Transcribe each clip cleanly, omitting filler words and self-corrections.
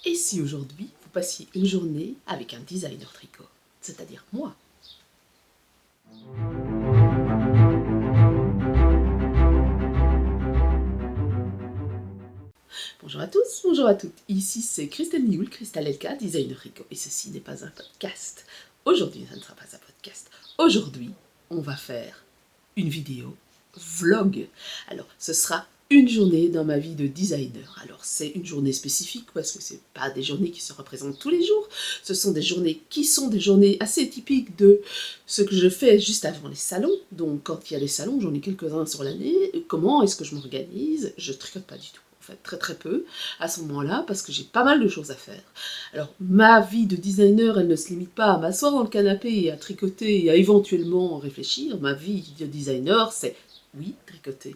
Et si aujourd'hui, vous passiez une journée avec un designer tricot, c'est-à-dire moi? Bonjour à tous, bonjour à toutes. Ici c'est Christelle Nioul, Cristal LK, designer tricot. Et ceci n'est pas un podcast. Aujourd'hui, ça ne sera pas un podcast. Aujourd'hui, on va faire une vidéo vlog. Alors, ce sera une journée dans ma vie de designer. Alors, c'est une journée spécifique parce que ce n'est pas des journées qui se représentent tous les jours. Ce sont des journées qui sont des journées assez typiques de ce que je fais juste avant les salons. Donc, quand il y a les salons, j'en ai quelques-uns sur l'année. Comment est-ce que je m'organise? Je ne tricote pas du tout. En fait, très très peu à ce moment-là parce que j'ai pas mal de choses à faire. Alors, ma vie de designer, elle ne se limite pas à m'asseoir dans le canapé et à tricoter et à éventuellement réfléchir. Ma vie de designer, c'est, oui, tricoter,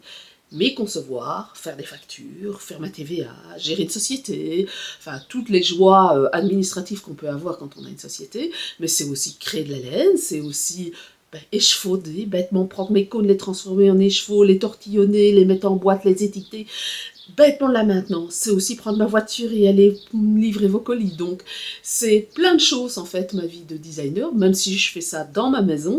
mais concevoir, faire des factures, faire ma TVA, gérer une société, enfin, toutes les joies administratives qu'on peut avoir quand on a une société, mais c'est aussi créer de la laine, c'est aussi échefauder, bêtement prendre mes cônes, les transformer en écheveaux, les tortillonner, les mettre en boîte, les étiqueter. Bêtement de la maintenance, c'est aussi prendre ma voiture et aller livrer vos colis. Donc, c'est plein de choses en fait, ma vie de designer. Même si je fais ça dans ma maison,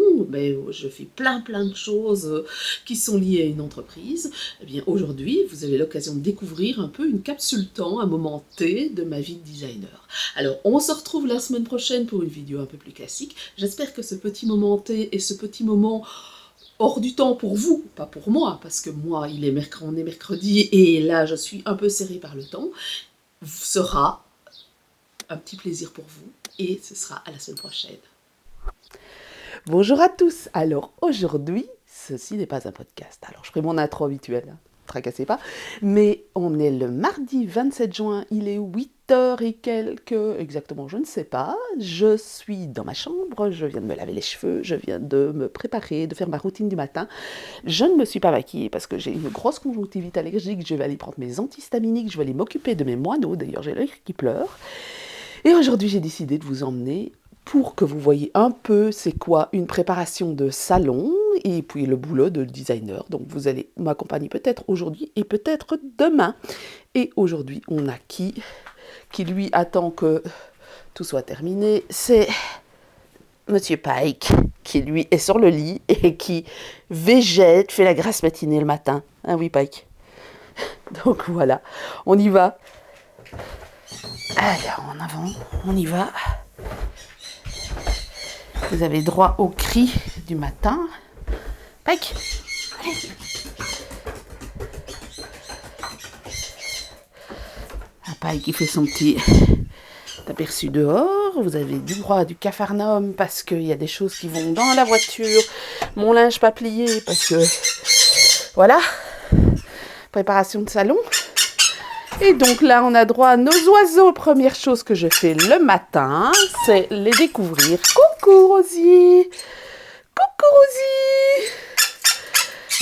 je fais plein de choses qui sont liées à une entreprise. Eh bien, aujourd'hui, vous avez l'occasion de découvrir un peu une capsule temps, un moment T de ma vie de designer. Alors, on se retrouve la semaine prochaine pour une vidéo un peu plus classique. J'espère que ce petit moment T et ce petit moment hors du temps pour vous, pas pour moi, parce que moi, on est mercredi et là, je suis un peu serrée par le temps, sera un petit plaisir pour vous et ce sera à la semaine prochaine. Bonjour à tous. Alors aujourd'hui, ceci n'est pas un podcast. Alors je ferai mon intro habituelle, hein. Tracassez pas, mais on est le mardi 27 juin, il est 8h et quelques, exactement, je ne sais pas, je suis dans ma chambre, je viens de me laver les cheveux, je viens de me préparer, de faire ma routine du matin, je ne me suis pas maquillée parce que j'ai une grosse conjonctivite allergique, je vais aller prendre mes antihistaminiques, je vais aller m'occuper de mes moineaux, d'ailleurs j'ai l'œil qui pleure, et aujourd'hui j'ai décidé de vous emmener pour que vous voyez un peu c'est quoi une préparation de salon et puis le boulot de designer. Donc vous allez m'accompagner peut-être aujourd'hui et peut-être demain. Et aujourd'hui, on a qui lui attend que tout soit terminé. C'est Monsieur Pike qui lui est sur le lit et qui végète, fait la grasse matinée le matin. Ah oui, Pike. Donc voilà, on y va. Alors en avant, on y va. Vous avez droit au cri du matin. Pike, allez. Un Pike qui fait son petit aperçu dehors. Vous avez du droit à du capharnaüm parce qu'il y a des choses qui vont dans la voiture. Mon linge pas plié parce que... Voilà. Préparation de salon. Et donc là, on a droit à nos oiseaux. Première chose que je fais le matin, c'est les découvrir. Coucou Rosie! Coucou Rosie!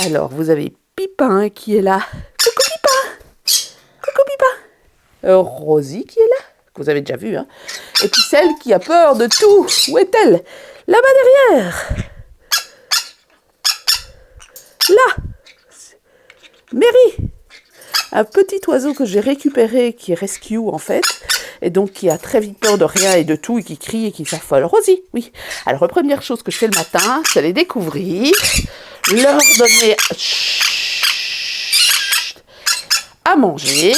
Alors, vous avez Pipin qui est là. Coucou Pipin! Coucou Pipin! Rosie qui est là, que vous avez déjà vu, hein. Et puis celle qui a peur de tout. Où est-elle? Là-bas derrière. Là. Mary. Un petit oiseau que j'ai récupéré, qui est rescue en fait, et donc qui a très vite peur de rien et de tout, et qui crie et qui s'affole. Rosie, oui. Alors, la première chose que je fais le matin, c'est les découvrir, leur donner à manger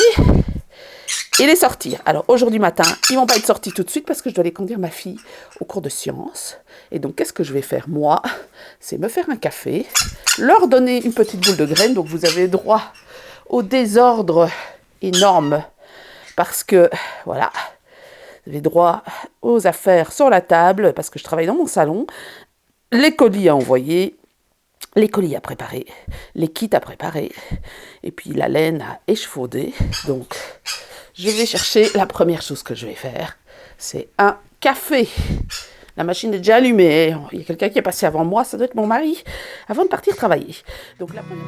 et les sortir. Alors, aujourd'hui matin, ils ne vont pas être sortis tout de suite parce que je dois aller conduire ma fille au cours de sciences. Et donc, qu'est-ce que je vais faire, moi? C'est me faire un café, leur donner une petite boule de graines, donc vous avez droit au désordre énorme parce que, voilà, vous avez droit aux affaires sur la table parce que je travaille dans mon salon, les colis à envoyer, les colis à préparer, les kits à préparer, et puis la laine à échefauder. Donc, je vais chercher, la première chose que je vais faire, c'est un café. La machine est déjà allumée, il y a quelqu'un qui est passé avant moi, ça doit être mon mari, avant de partir travailler. Donc, la première...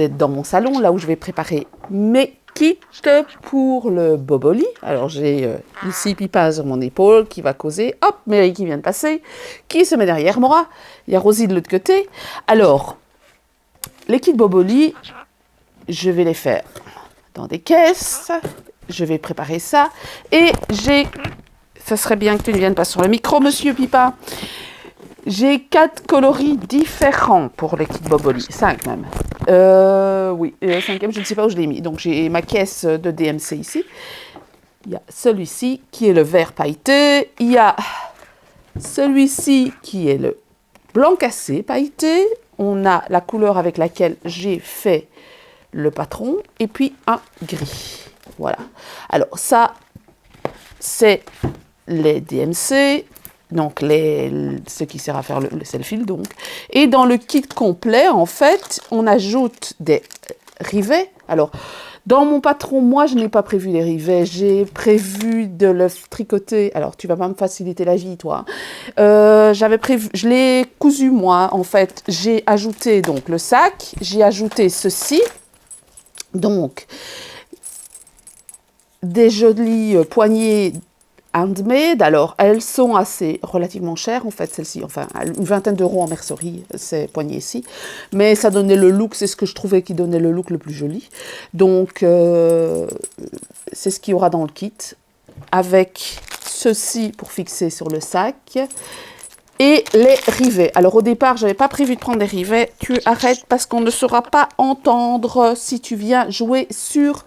vais dans mon salon, là où je vais préparer mes kits pour le Boboli. Alors j'ai ici Pipa sur mon épaule qui va causer. Hop, Mary qui vient de passer, qui se met derrière moi. Il y a Rosie de l'autre côté. Alors, les kits Boboli, je vais les faire dans des caisses. Je vais préparer ça. Et ça serait bien que tu ne viennes pas sur le micro, monsieur Pipa. J'ai 4 coloris différents pour les kits Boboli. 5 même. Oui, et le 5e, je ne sais pas où je l'ai mis. Donc j'ai ma caisse de DMC ici. Il y a celui-ci qui est le vert pailleté. Il y a celui-ci qui est le blanc cassé pailleté. On a la couleur avec laquelle j'ai fait le patron. Et puis un gris. Voilà. Alors ça, c'est les DMC. Donc, ce qui sert à faire le selfie, donc. Et dans le kit complet, en fait, on ajoute des rivets. Alors, dans mon patron, moi, je n'ai pas prévu les rivets. J'ai prévu de le tricoter. Alors, tu vas pas me faciliter la vie, toi. J'avais prévu, je l'ai cousu, moi, en fait. J'ai ajouté, donc, le sac. J'ai ajouté ceci. Donc, des jolies poignées handmade. Alors, elles sont relativement chères, en fait, celles-ci. Enfin, une vingtaine d'euros en mercerie, ces poignées ici. Mais ça donnait le look, c'est ce que je trouvais qui donnait le look le plus joli. Donc, c'est ce qu'il y aura dans le kit. Avec ceci pour fixer sur le sac. Et les rivets. Alors, au départ, je n'avais pas prévu de prendre des rivets. Tu arrêtes parce qu'on ne saura pas entendre si tu viens jouer sur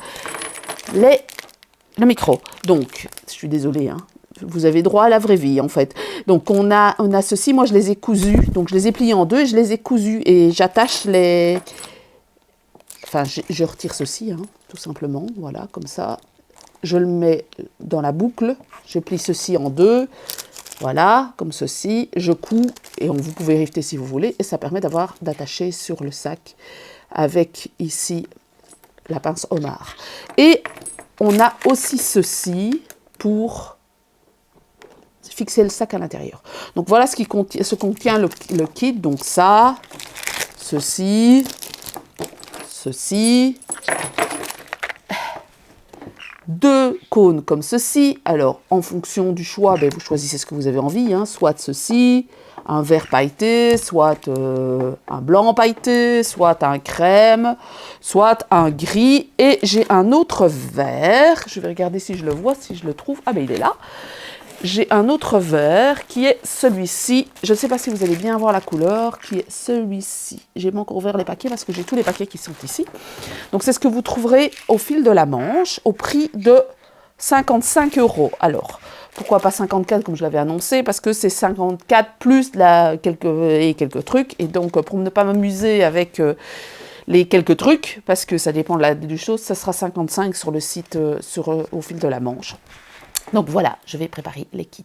le micro. Donc, je suis désolée, hein. Vous avez droit à la vraie vie, en fait. Donc, on a ceci. Moi, je les ai cousus. Donc, je les ai pliés en deux et je les ai cousus. Et j'attache les... Enfin, je retire ceci, hein, tout simplement. Voilà, comme ça. Je le mets dans la boucle. Je plie ceci en deux. Voilà, comme ceci. Je couds. Et vous pouvez rifter si vous voulez. Et ça permet d'attacher sur le sac avec, ici, la pince homard. Et on a aussi ceci pour fixer le sac à l'intérieur. Donc voilà ce contient le kit. Donc ça, ceci, deux cônes comme ceci. Alors en fonction du choix, vous choisissez ce que vous avez envie, hein. Soit ceci, un vert pailleté, soit un blanc pailleté, soit un crème, soit un gris. Et j'ai un autre vert. Je vais regarder si je le vois, si je le trouve. Ah ben il est là. J'ai un autre vert qui est celui-ci. Je ne sais pas si vous allez bien voir la couleur, qui est celui-ci. J'ai pas encore ouvert les paquets parce que j'ai tous les paquets qui sont ici. Donc c'est ce que vous trouverez au fil de la Manche, au prix de 55 €. Alors, pourquoi pas 54 comme je l'avais annoncé? Parce que c'est 54 plus quelques trucs. Et donc, pour ne pas m'amuser avec les quelques trucs, parce que ça dépend du chose, ça sera 55 sur le site au fil de la Manche. Donc voilà, je vais préparer les kits.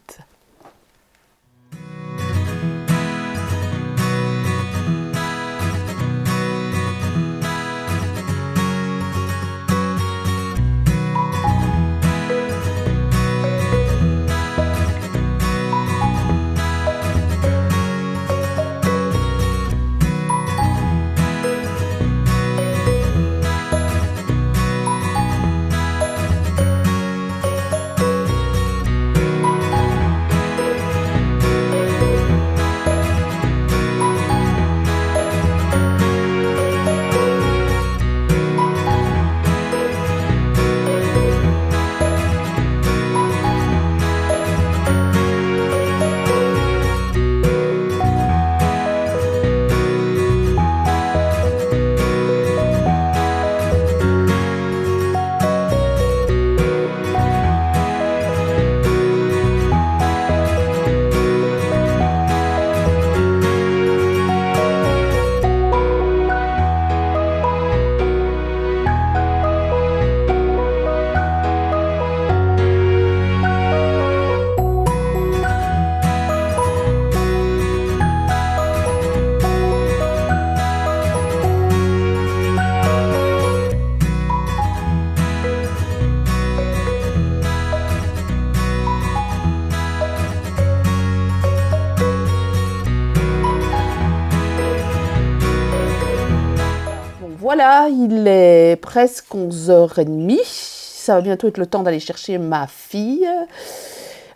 voilà, il est presque 11h30. Ça va bientôt être le temps d'aller chercher ma fille.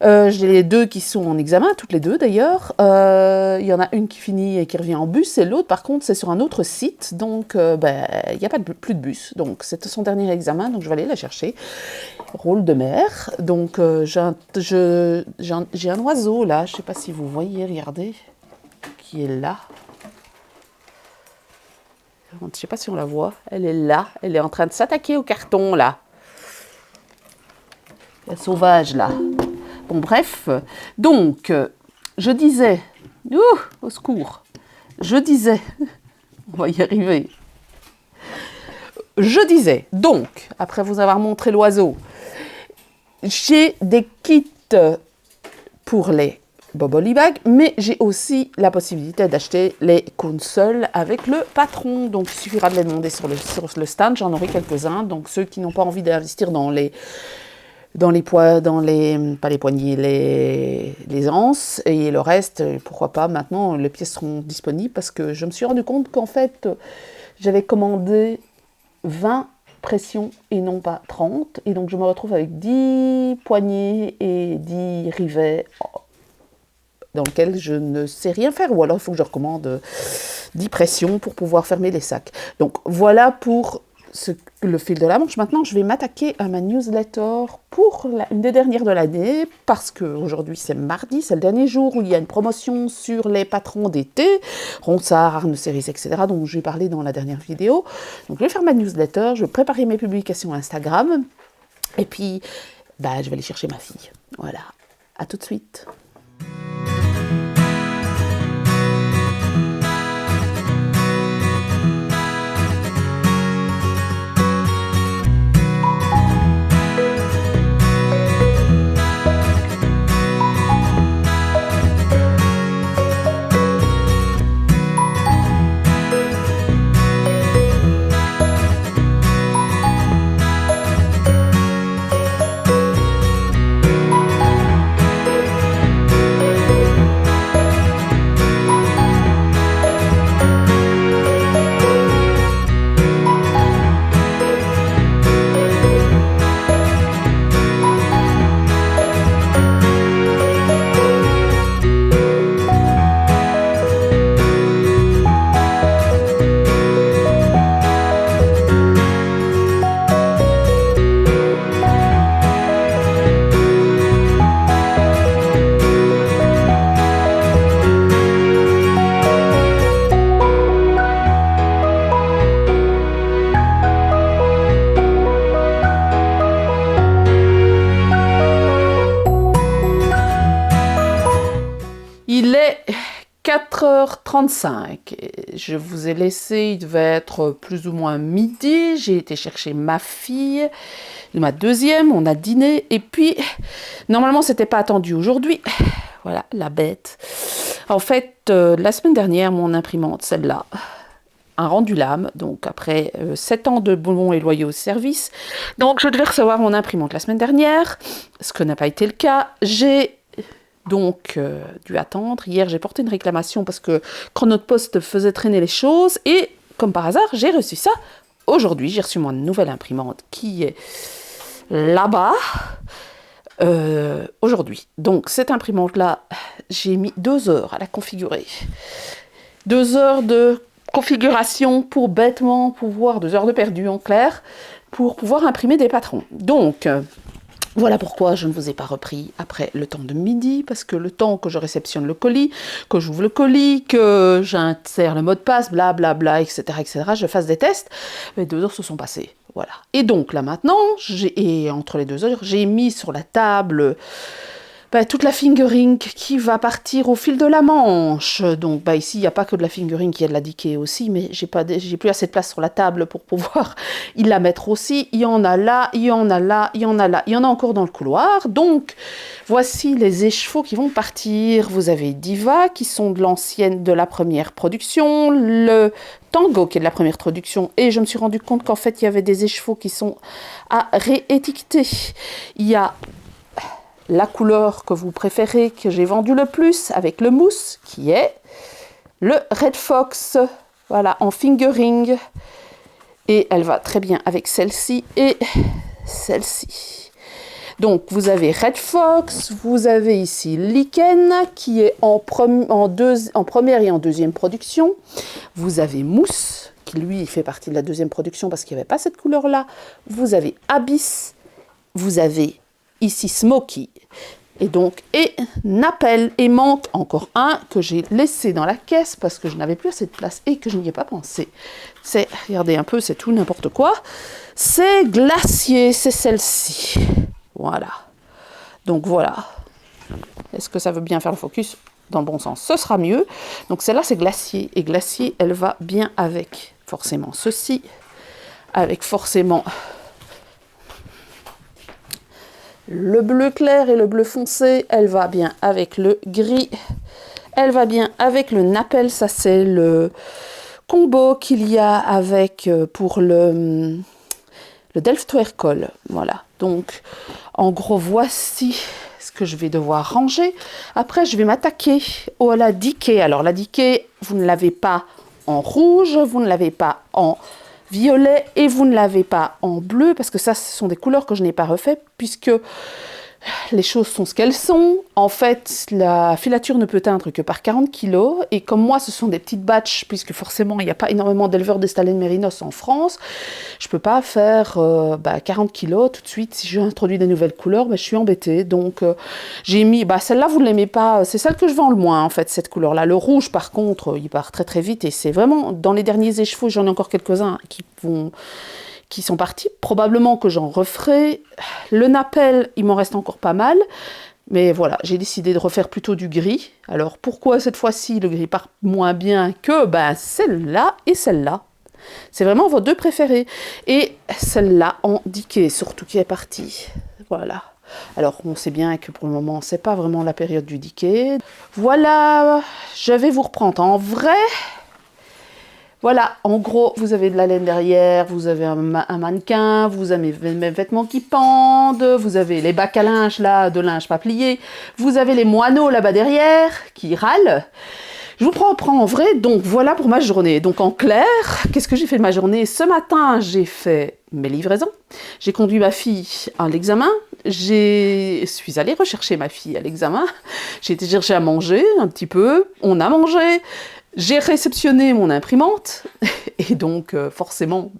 J'ai les deux qui sont en examen, toutes les deux d'ailleurs. Il y en a une qui finit et qui revient en bus, et l'autre par contre c'est sur un autre site, donc il n'y a pas plus de bus. Donc c'est son dernier examen, donc je vais aller la chercher. Rôle de mère. Donc j'ai un oiseau là, je ne sais pas si vous voyez, regardez, qui est là. Je ne sais pas si on la voit, elle est là, elle est en train de s'attaquer au carton là. La sauvage là. Bon bref, donc je disais, au secours, je disais, on va y arriver. Je disais, donc, après vous avoir montré l'oiseau, j'ai des kits pour les Boboli Bag, mais j'ai aussi la possibilité d'acheter les consoles avec le patron. Donc, il suffira de les demander sur le stand, j'en aurai quelques-uns. Donc, ceux qui n'ont pas envie d'investir pas les poignées, les anses, et le reste, pourquoi pas, maintenant, les pièces seront disponibles, parce que je me suis rendu compte qu'en fait, j'avais commandé 20 pressions et non pas 30, et donc je me retrouve avec 10 poignées et 10 rivets dans lesquels je ne sais rien faire, ou alors il faut que je recommande 10 pressions pour pouvoir fermer les sacs. Donc voilà pour le fil de la Manche. Maintenant, je vais m'attaquer à ma newsletter pour une des dernières de l'année, parce qu'aujourd'hui c'est mardi, c'est le dernier jour où il y a une promotion sur les patrons d'été, Ronsard, Arne Series, etc., dont j'ai parlé dans la dernière vidéo. Donc je vais faire ma newsletter, je vais préparer mes publications Instagram, et puis je vais aller chercher ma fille. Voilà, à tout de suite. Il est 4h35, je vous ai laissé, il devait être plus ou moins midi, j'ai été chercher ma fille, ma deuxième, on a dîné, et puis, normalement c'était pas attendu aujourd'hui, voilà, la bête. En fait, la semaine dernière, mon imprimante, celle-là, a rendu l'âme, donc après 7 ans de bons et loyaux services, donc je devais recevoir mon imprimante la semaine dernière, ce que n'a pas été le cas, j'ai donc dû attendre. Hier, j'ai porté une réclamation parce que Chronopost faisait traîner les choses, et comme par hasard, j'ai reçu ça aujourd'hui. J'ai reçu mon nouvelle imprimante qui est là-bas aujourd'hui. Donc cette imprimante-là, j'ai mis 2 heures à la configurer. 2 heures de configuration pour bêtement pouvoir, 2 heures de perdu en clair, pour pouvoir imprimer des patrons. Donc voilà pourquoi je ne vous ai pas repris après le temps de midi, parce que le temps que je réceptionne le colis, que j'ouvre le colis, que j'insère le mot de passe, blablabla, etc., je fasse des tests, les 2 heures se sont passées. Voilà. Et donc là maintenant, entre les 2 heures, j'ai mis sur la table toute la fingering qui va partir au fil de la Manche. Donc ici, il n'y a pas que de la fingering, il y a de la diquée aussi, mais j'ai plus assez de place sur la table pour pouvoir y la mettre aussi. Il y en a là, il y en a là, il y en a là, il y en a encore dans le couloir. Donc voici les écheveaux qui vont partir. Vous avez Diva qui sont de la première production, le Tango qui est de la première production, et je me suis rendu compte qu'en fait il y avait des écheveaux qui sont à réétiqueter. Il y a la couleur que vous préférez, que j'ai vendu le plus, avec le mousse, qui est le Red Fox, voilà, en fingering. Et elle va très bien avec celle-ci et celle-ci. Donc, vous avez Red Fox, vous avez ici Lichen, qui est en première et en deuxième production. Vous avez Mousse, qui lui fait partie de la deuxième production parce qu'il n'y avait pas cette couleur-là. Vous avez Abyss, vous avez ici Smoky, et Napel. Et manque encore un que j'ai laissé dans la caisse parce que je n'avais plus assez de place et que je n'y ai pas pensé. C'est, regardez un peu, c'est tout n'importe quoi. C'est Glacier, c'est celle-ci. Voilà. Donc voilà. Est-ce que ça veut bien faire le focus dans le bon sens? Ce sera mieux. Donc celle-là, c'est Glacier. Et Glacier, elle va bien avec forcément ceci. Avec forcément le bleu clair et le bleu foncé. Elle va bien avec le gris. Elle va bien avec le Napel. Ça, c'est le combo qu'il y a avec pour le Delft Coll. Voilà. Donc, en gros, voici ce que je vais devoir ranger. Après, je vais m'attaquer à la Decay. Alors, la Decay, vous ne l'avez pas en rouge, vous ne l'avez pas en violet et vous ne l'avez pas en bleu, parce que ça, ce sont des couleurs que je n'ai pas refait, puisque les choses sont ce qu'elles sont. En fait, la filature ne peut teindre que par 40 kg. Et comme moi, ce sont des petites batches, puisque forcément, il n'y a pas énormément d'éleveurs d'Estalène Mérinos en France, je ne peux pas faire 40 kg tout de suite. Si je introduis des nouvelles couleurs, je suis embêtée. Donc, j'ai mis... celle-là, vous ne l'aimez pas. C'est celle que je vends le moins, en fait, cette couleur-là. Le rouge, par contre, il part très, très vite. Et c'est vraiment... Dans les derniers écheveaux, j'en ai encore quelques-uns qui sont partis. Probablement que j'en referai. Le Napel, il m'en reste encore pas mal. Mais voilà, j'ai décidé de refaire plutôt du gris. Alors, pourquoi cette fois-ci le gris part moins bien que celle-là et celle-là? C'est vraiment vos deux préférés. Et celle-là en Decay, surtout qui est partie. Voilà. Alors, on sait bien que pour le moment, c'est pas vraiment la période du Decay. Voilà, je vais vous reprendre en vrai. Voilà, en gros, vous avez de la laine derrière, vous avez un mannequin, vous avez mes vêtements qui pendent, vous avez les bacs à linge, là, de linge pas plié, vous avez les moineaux là-bas derrière, qui râlent. Je vous prends en vrai, donc voilà pour ma journée. Donc en clair, qu'est-ce que j'ai fait de ma journée? Ce matin, j'ai fait mes livraisons, j'ai conduit ma fille à l'examen, je suis allée rechercher ma fille à l'examen, j'ai été chercher à manger un petit peu, on a mangé, j'ai réceptionné mon imprimante, et donc forcément,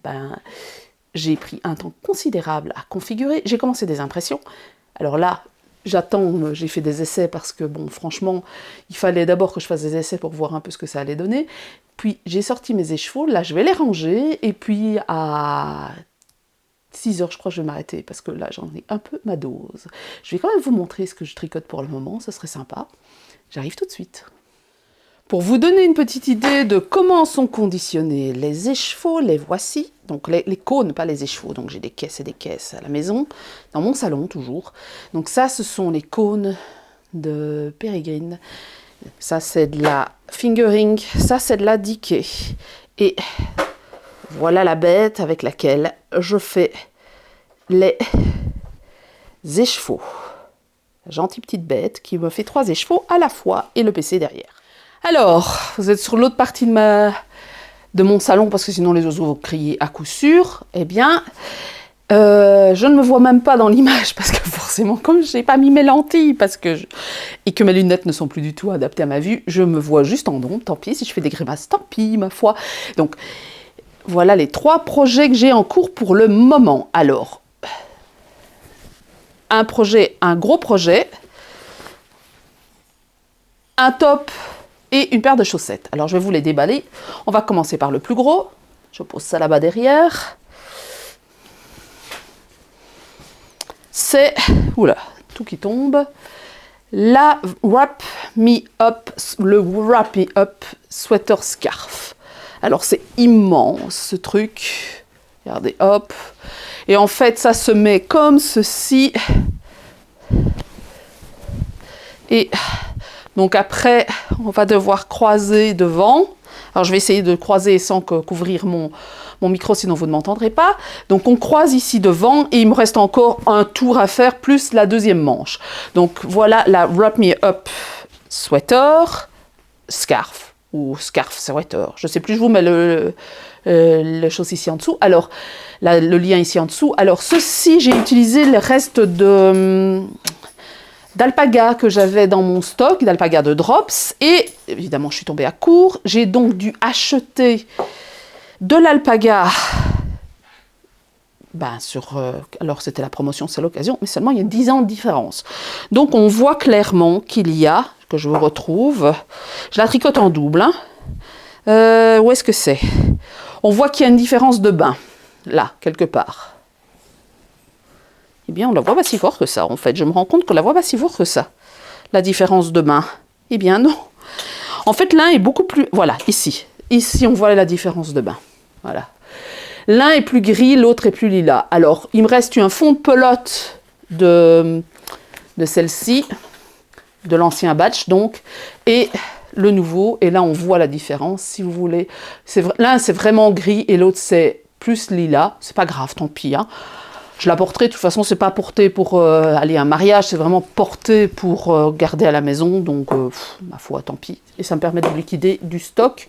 j'ai pris un temps considérable à configurer. J'ai commencé des impressions. Alors là, j'attends, j'ai fait des essais parce que, bon, franchement, il fallait d'abord que je fasse des essais pour voir un peu ce que ça allait donner. Puis j'ai sorti mes écheveaux, là je vais les ranger, et puis à 6 heures, je crois que je vais m'arrêter, parce que là j'en ai un peu ma dose. Je vais quand même vous montrer ce que je tricote pour le moment, ce serait sympa. J'arrive tout de suite. Pour vous donner une petite idée de comment sont conditionnés les écheveaux, les voici. Donc les cônes, pas les écheveaux. Donc j'ai des caisses et des caisses à la maison, dans mon salon toujours. Donc ça, ce sont les cônes de Peregrine. Ça, c'est de la fingering. Ça, c'est de la Decay. Et voilà la bête avec laquelle je fais les écheveaux. La gentille petite bête qui me fait 3 écheveaux à la fois et le PC derrière. Alors, vous êtes sur l'autre partie de mon salon, parce que sinon les oiseaux vont crier à coup sûr. Eh bien, je ne me vois même pas dans l'image, parce que forcément, comme je n'ai pas mis mes lentilles, et que mes lunettes ne sont plus du tout adaptées à ma vue, je me vois juste en ombre. Tant pis, si je fais des grimaces, tant pis, ma foi. Donc, voilà les 3 projets que j'ai en cours pour le moment. Alors, un gros projet, un top et une paire de chaussettes. Alors, je vais vous les déballer. On va commencer par le plus gros. Je pose ça là-bas derrière. C'est... Oula, tout qui tombe. Le Wrap Me Up Sweater Scarf. Alors, c'est immense, ce truc. Regardez, hop. Et en fait, ça se met comme ceci. Et... donc après, on va devoir croiser devant. Alors je vais essayer de croiser sans couvrir mon micro, sinon vous ne m'entendrez pas. Donc on croise ici devant et il me reste encore un tour à faire, plus la deuxième manche. Donc voilà la Wrap Me Up Sweater, Scarf, ou Scarf Sweater. Je ne sais plus, je vous mets le chose ici en dessous. Alors, le lien ici en dessous. Alors, ceci, j'ai utilisé le reste d'alpaga que j'avais dans mon stock, d'alpaga de Drops. Et évidemment, je suis tombée à court. J'ai donc dû acheter de l'alpaga. Alors, c'était la promotion, c'est l'occasion, mais seulement il y a 10 ans de différence. Donc, on voit clairement qu'il y a, que je vous retrouve, je la tricote en double. Hein. Où est-ce que c'est? On voit qu'il y a une différence de bain, là, quelque part. Eh bien, on la voit pas si fort que ça, en fait. Je me rends compte qu'on la voit pas si fort que ça, la différence de bain. Eh bien, non. En fait, l'un est beaucoup plus... Voilà, ici. Ici, on voit la différence de bain. Voilà. L'un est plus gris, l'autre est plus lilas. Alors, il me reste un fond de pelote de celle-ci, de l'ancien batch, donc, et le nouveau. Et là, on voit la différence, si vous voulez. L'un, c'est vraiment gris, et l'autre, c'est plus lilas. C'est pas grave, tant pis. Hein. Je la porterai, de toute façon, c'est pas porté pour aller à un mariage, c'est vraiment porté pour garder à la maison. Donc, ma foi, tant pis. Et ça me permet de liquider du stock.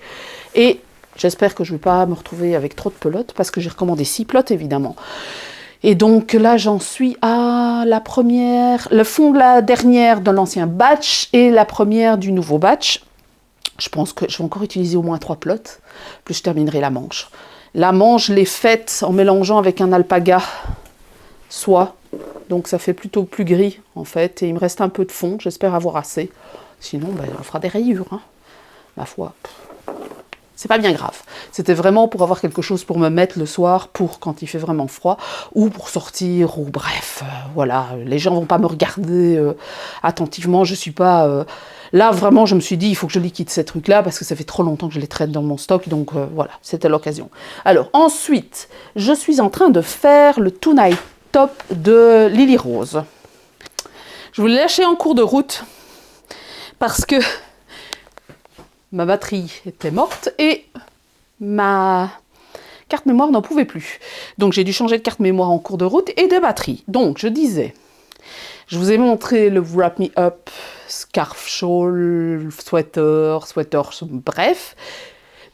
Et j'espère que je ne vais pas me retrouver avec trop de pelotes, parce que j'ai recommandé 6 pelotes, évidemment. Et donc là, j'en suis à la première, le fond de la dernière de l'ancien batch et la première du nouveau batch. Je pense que je vais encore utiliser au moins 3 pelotes, plus je terminerai la manche. La manche, je l'ai faite en mélangeant avec un alpaga soie, donc ça fait plutôt plus gris, en fait. Et il me reste un peu de fond, j'espère avoir assez. Sinon, on fera des rayures, hein. Ma foi. C'est pas bien grave. C'était vraiment pour avoir quelque chose pour me mettre le soir, pour quand il fait vraiment froid, ou pour sortir, ou bref, voilà. Les gens vont pas me regarder attentivement, je suis pas... Là, vraiment, je me suis dit, il faut que je liquide ces trucs-là, parce que ça fait trop longtemps que je les traite dans mon stock, donc voilà, c'était l'occasion. Alors, ensuite, je suis en train de faire le Tonight Top de Lily Rose. Je vous l'ai lâché en cours de route, parce que ma batterie était morte et ma carte mémoire n'en pouvait plus. Donc j'ai dû changer de carte mémoire en cours de route et de batterie. Donc je disais, je vous ai montré le Wrap Me Up, scarf, shawl, sweater, bref,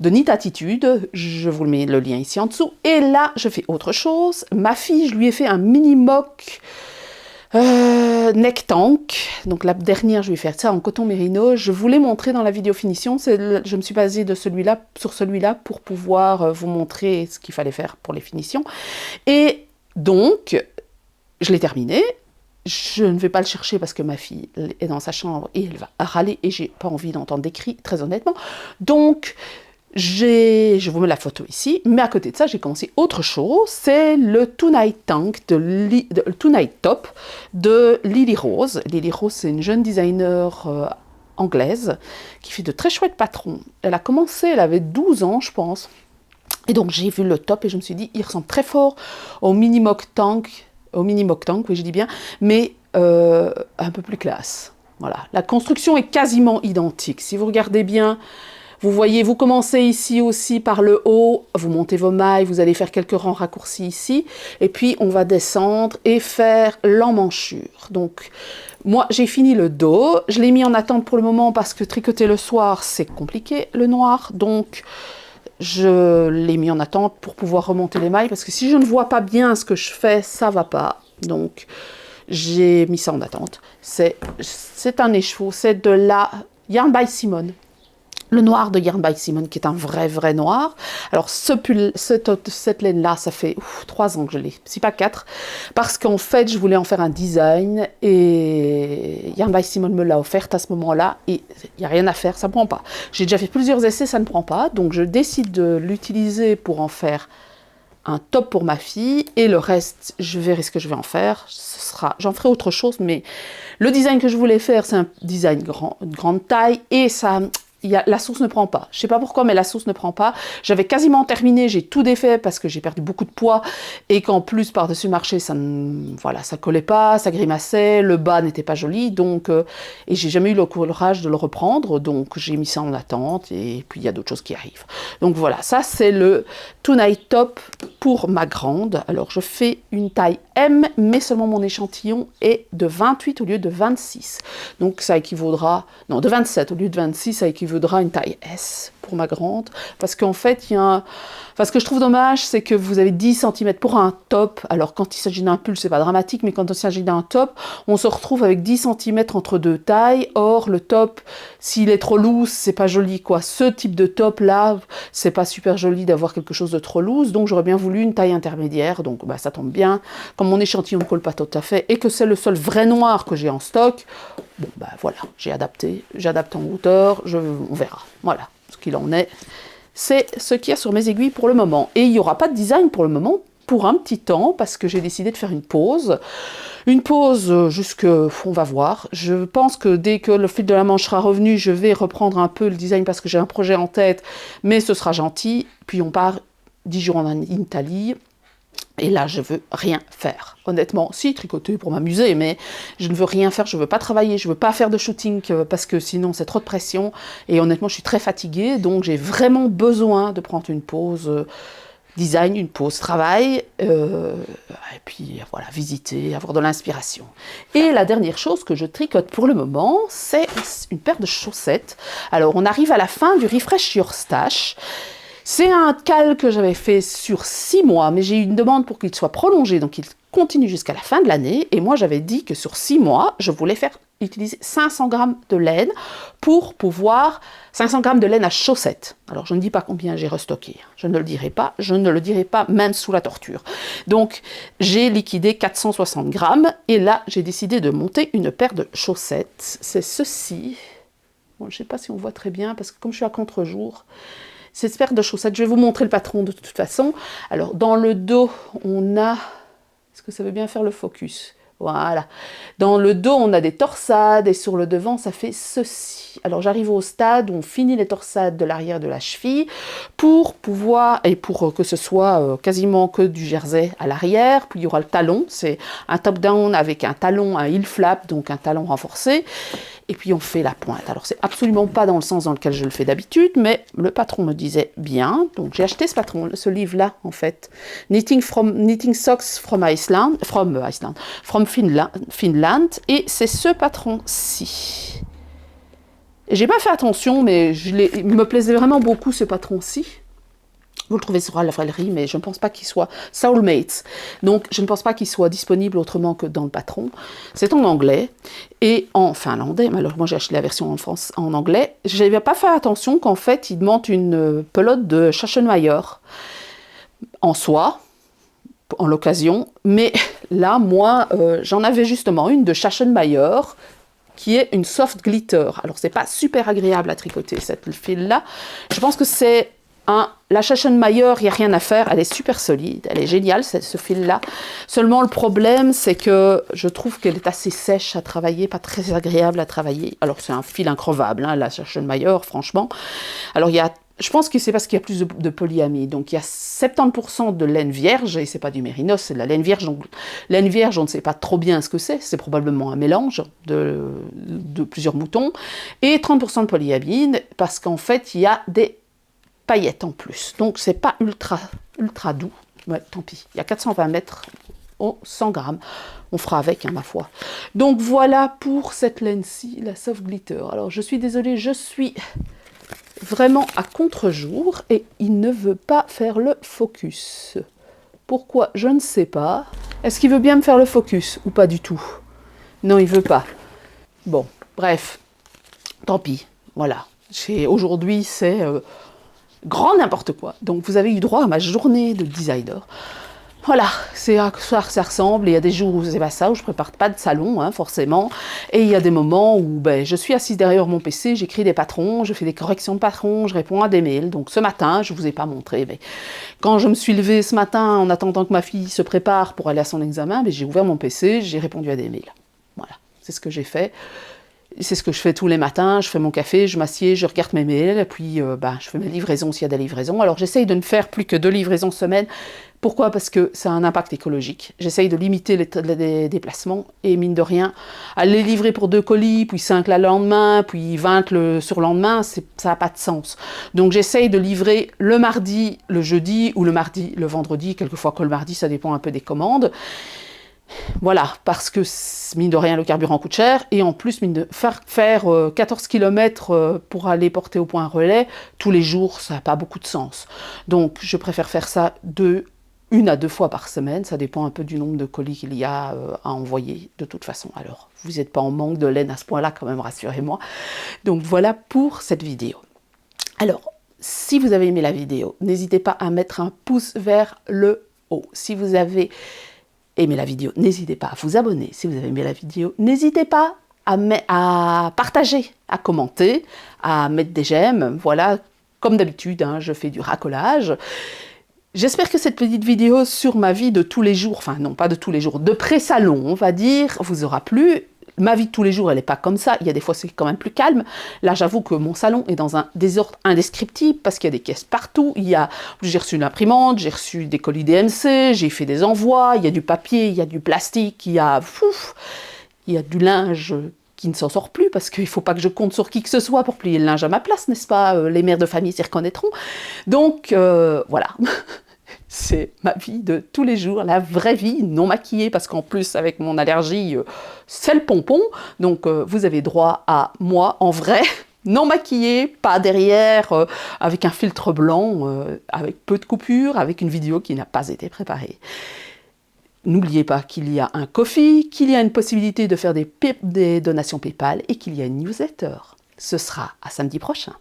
de Knit Attitude. Je vous mets le lien ici en dessous. Et là, je fais autre chose. Ma fille, je lui ai fait un mini mock neck tank, donc la dernière je vais faire ça en coton mérino. Je vous l'ai montré dans la vidéo finition, je me suis basée sur celui-là pour pouvoir vous montrer ce qu'il fallait faire pour les finitions. Et donc, je l'ai terminé. Je ne vais pas le chercher parce que ma fille est dans sa chambre et elle va râler et j'ai pas envie d'entendre des cris, très honnêtement. Donc, je vous mets la photo ici, mais à côté de ça, j'ai commencé autre chose. C'est le Tonight Top de Lily Rose. Lily Rose, c'est une jeune designer anglaise qui fait de très chouettes patrons. Elle a commencé, elle avait 12 ans, je pense. Et donc, j'ai vu le top et je me suis dit, il ressemble très fort au Mini Mock Tank, oui, je dis bien, mais un peu plus classe. Voilà. La construction est quasiment identique. Si vous regardez bien, vous voyez, vous commencez ici aussi par le haut, vous montez vos mailles, vous allez faire quelques rangs raccourcis ici, et puis on va descendre et faire l'emmanchure. Donc, moi, j'ai fini le dos, je l'ai mis en attente pour le moment parce que tricoter le soir, c'est compliqué, le noir, donc je l'ai mis en attente pour pouvoir remonter les mailles, parce que si je ne vois pas bien ce que je fais, ça va pas. Donc, j'ai mis ça en attente. C'est un écheveau, c'est de la Yarn by Simone. Le noir de Yarn by Simone, qui est un vrai noir. Alors, cette laine-là, ça fait 3 ans que je l'ai, si pas 4, parce qu'en fait, je voulais en faire un design, et Yarn by Simone me l'a offerte à ce moment-là, et il n'y a rien à faire, ça ne prend pas. J'ai déjà fait plusieurs essais, ça ne prend pas, donc je décide de l'utiliser pour en faire un top pour ma fille, et le reste, je verrai ce que je vais en faire. J'en ferai autre chose, mais le design que je voulais faire, c'est un design grande taille, et ça... la sauce ne prend pas. Je ne sais pas pourquoi, mais la sauce ne prend pas. J'avais quasiment terminé, j'ai tout défait parce que j'ai perdu beaucoup de poids et qu'en plus, par-dessus marché, ça collait pas, ça grimaçait, le bas n'était pas joli, donc, et j'ai jamais eu le courage de le reprendre, donc j'ai mis ça en attente, et puis il y a d'autres choses qui arrivent. Donc voilà, ça c'est le Tonight Top pour ma grande. Alors je fais une taille M, mais seulement mon échantillon est de 28 au lieu de 26. Donc ça équivaudra, non, de 27 au lieu de 26, ça équivaudra une taille S pour ma grande, parce qu'en fait, il y a un... Enfin, ce que je trouve dommage, c'est que vous avez 10 centimètres pour un top. Alors, quand il s'agit d'un pull, c'est pas dramatique, mais quand il s'agit d'un top, on se retrouve avec 10 centimètres entre deux tailles. Or, le top, s'il est trop loose, c'est pas joli, quoi. Ce type de top-là, c'est pas super joli d'avoir quelque chose de trop loose. Donc, j'aurais bien voulu une taille intermédiaire. Donc, bah, ça tombe bien. Comme mon échantillon ne colle pas tout à fait et que c'est le seul vrai noir que j'ai en stock, bon, bah voilà, j'adapte en hauteur, on verra. Voilà ce qu'il en est. C'est ce qu'il y a sur mes aiguilles pour le moment. Et il n'y aura pas de design pour le moment, pour un petit temps, parce que j'ai décidé de faire une pause. Une pause on va voir. Je pense que dès que le fil de la manche sera revenu, je vais reprendre un peu le design parce que j'ai un projet en tête, mais ce sera gentil. Puis on part 10 jours en Italie. Et là, je veux rien faire. Honnêtement, si, tricoter pour m'amuser, mais je ne veux rien faire, je ne veux pas travailler, je ne veux pas faire de shooting parce que sinon c'est trop de pression. Et honnêtement, je suis très fatiguée, donc j'ai vraiment besoin de prendre une pause design, une pause travail, et puis voilà, visiter, avoir de l'inspiration. Et la dernière chose que je tricote pour le moment, c'est une paire de chaussettes. Alors, on arrive à la fin du Refresh Your Stash. C'est un cal que j'avais fait sur 6 mois, mais j'ai eu une demande pour qu'il soit prolongé, donc il continue jusqu'à la fin de l'année. Et moi, j'avais dit que sur 6 mois, je voulais utiliser 500 grammes de laine pour pouvoir... 500 grammes de laine à chaussettes. Alors, je ne dis pas combien j'ai restocké. Je ne le dirai pas, même sous la torture. Donc, j'ai liquidé 460 grammes. Et là, j'ai décidé de monter une paire de chaussettes. C'est ceci. Bon, je ne sais pas si on voit très bien, parce que comme je suis à contre-jour... Cette paire de chaussettes, je vais vous montrer le patron de toute façon. Alors, dans le dos, on a... Est-ce que ça veut bien faire le focus? Voilà. Dans le dos, on a des torsades et sur le devant, ça fait ceci. Alors, j'arrive au stade où on finit les torsades de l'arrière de la cheville pour pouvoir, et pour que ce soit quasiment que du jersey à l'arrière. Puis, il y aura le talon. C'est un top-down avec un talon, un heel flap, donc un talon renforcé. Et puis, on fait la pointe. Alors, c'est absolument pas dans le sens dans lequel je le fais d'habitude, mais le patron me disait bien. Donc, j'ai acheté ce livre-là, en fait. Knitting Socks from Finland, et c'est ce patron-ci. J'ai pas fait attention, mais il me plaisait vraiment beaucoup ce patron-ci. Vous le trouvez sur la Ravelry, mais je ne pense pas qu'il soit Soulmates. Donc, je ne pense pas qu'il soit disponible autrement que dans le patron. C'est en anglais et en finlandais. Mais alors, moi, j'ai acheté la version en anglais. Je n'avais pas fait attention qu'en fait, il monte une pelote de Schachenmayer en soie, en l'occasion. Mais là, moi, j'en avais justement une de Schachenmayer qui est une soft glitter. Alors, c'est pas super agréable à tricoter, cette fil-là. Je pense que c'est la Schachenmayer, il n'y a rien à faire, elle est super solide, elle est géniale, ce fil-là. Seulement, le problème, c'est que je trouve qu'elle est assez sèche à travailler, pas très agréable à travailler. Alors, c'est un fil increvable, hein, la Schachenmayer, franchement. Alors, je pense que c'est parce qu'il y a plus de polyamide. Donc, il y a 70% de laine vierge, et c'est pas du mérinos, c'est de la laine vierge. Donc, laine vierge, on ne sait pas trop bien ce que c'est probablement un mélange de plusieurs moutons. Et 30% de polyamide, parce qu'en fait, il y a des paillettes en plus. Donc, c'est pas ultra doux. Ouais, tant pis. Il y a 420 mètres au 100 grammes. On fera avec, hein, ma foi. Donc, voilà pour cette laine-ci, la Soft Glitter. Alors, je suis désolée, je suis vraiment à contre-jour et il ne veut pas faire le focus. Pourquoi? Je ne sais pas. Est-ce qu'il veut bien me faire le focus ou pas du tout? Non, il veut pas. Bon, bref. Tant pis. Voilà. Aujourd'hui, c'est... grand n'importe quoi. Donc, vous avez eu droit à ma journée de designer. Voilà, c'est à ça que ça ressemble. Il y a des jours où c'est pas ça, où je prépare pas de salon, hein, forcément. Et il y a des moments où je suis assise derrière mon PC, j'écris des patrons, je fais des corrections de patrons, je réponds à des mails. Donc, ce matin, je vous ai pas montré, mais quand je me suis levée ce matin en attendant que ma fille se prépare pour aller à son examen, j'ai ouvert mon PC, j'ai répondu à des mails. Voilà, c'est ce que j'ai fait. C'est ce que je fais tous les matins, je fais mon café, je m'assieds, je regarde mes mails, et puis je fais mes livraisons s'il y a des livraisons. Alors j'essaye de ne faire plus que 2 livraisons semaine. Pourquoi? Parce que ça a un impact écologique. J'essaye de limiter les déplacements, et mine de rien, aller livrer pour 2 colis, puis 5 le lendemain, puis 20 le surlendemain, ça n'a pas de sens. Donc j'essaye de livrer le mardi, le jeudi, ou le mardi, le vendredi, quelquefois que le mardi, ça dépend un peu des commandes. Voilà, parce que mine de rien, le carburant coûte cher, et en plus, faire 14 km pour aller porter au point relais tous les jours, ça n'a pas beaucoup de sens. Donc, je préfère faire ça 1 à 2 fois par semaine, ça dépend un peu du nombre de colis qu'il y a à envoyer de toute façon. Alors, vous n'êtes pas en manque de laine à ce point-là quand même, rassurez-moi. Donc voilà pour cette vidéo. Alors, si vous avez aimé la vidéo, n'hésitez pas à mettre un pouce vers le haut. Si vous avez aimé la vidéo, n'hésitez pas à vous abonner. Si vous avez aimé la vidéo, n'hésitez pas à partager, à commenter, à mettre des j'aime. Voilà, comme d'habitude, hein, je fais du racolage. J'espère que cette petite vidéo sur ma vie de tous les jours, enfin non pas de tous les jours, de pré-salon, on va dire, vous aura plu. Ma vie de tous les jours, elle n'est pas comme ça. Il y a des fois, c'est quand même plus calme. Là, j'avoue que mon salon est dans un désordre indescriptible parce qu'il y a des caisses partout. J'ai reçu une imprimante, j'ai reçu des colis DMC, j'ai fait des envois, il y a du papier, il y a du plastique, il y a du linge qui ne s'en sort plus parce qu'il ne faut pas que je compte sur qui que ce soit pour plier le linge à ma place, n'est-ce pas? Les mères de famille s'y reconnaîtront. Donc, voilà. C'est ma vie de tous les jours, la vraie vie, non maquillée, parce qu'en plus, avec mon allergie, c'est le pompon. Donc, vous avez droit à moi, en vrai, non maquillée, pas derrière, avec un filtre blanc, avec peu de coupures, avec une vidéo qui n'a pas été préparée. N'oubliez pas qu'il y a un Ko-fi, qu'il y a une possibilité de faire des donations PayPal et qu'il y a une newsletter. Ce sera à samedi prochain.